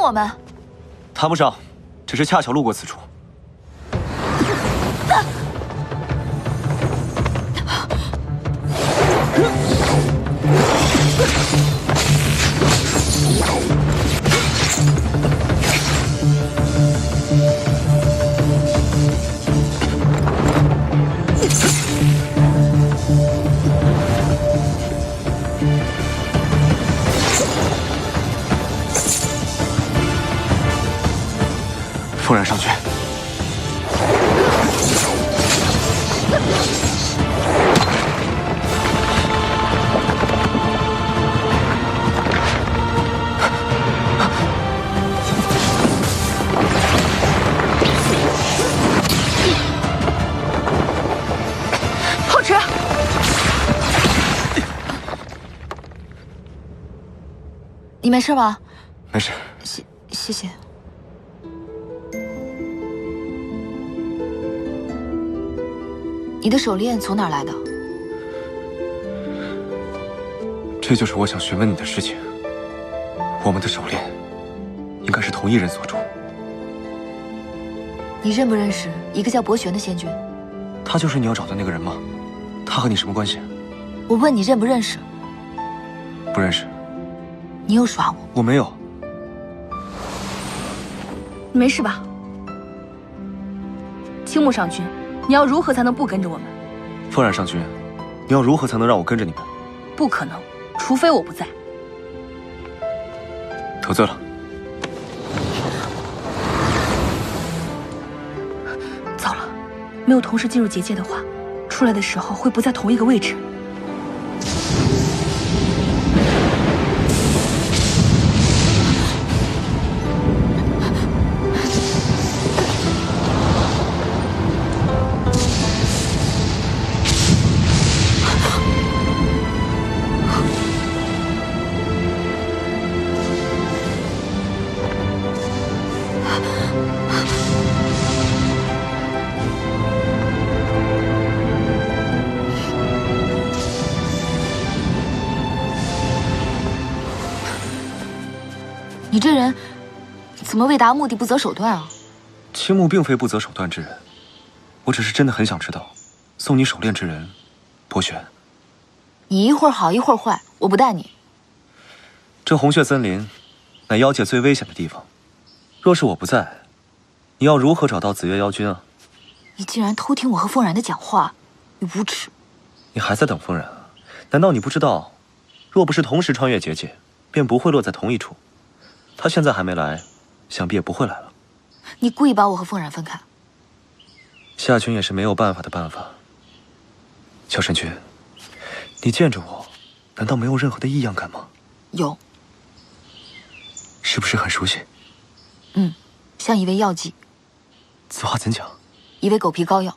我们？谈不上，只是恰巧路过此处。风染上去。浩驰，你没事吧？没事。谢谢。你的手链从哪儿来的？这就是我想询问你的事情。我们的手链应该是同一人所铸。你认不认识一个叫博玄的仙君？他就是你要找的那个人吗？他和你什么关系？我问你认不认识？不认识。你又耍我？我没有。你没事吧？青木上君，你要如何才能不跟着我们？风染上君，你要如何才能让我跟着你们？不可能，除非我不在。得罪了。糟了，没有同时进入结界的话，出来的时候会不在同一个位置。你这人怎么为达目的不择手段啊？青木并非不择手段之人，我只是真的很想知道，送你手链之人，博玄。你一会儿好一会儿坏，我不带你。这红血森林，乃妖界最危险的地方。若是我不在，你要如何找到紫月妖君啊？你竟然偷听我和凤然的讲话，你无耻！你还在等凤然啊？难道你不知道，若不是同时穿越结界，便不会落在同一处。他现在还没来，想必也不会来了。你故意把我和凤然分开。夏君也是没有办法的办法。萧神君，你见着我，难道没有任何的异样感吗？有。是不是很熟悉？像一味药剂。此话怎讲？一味狗皮膏药。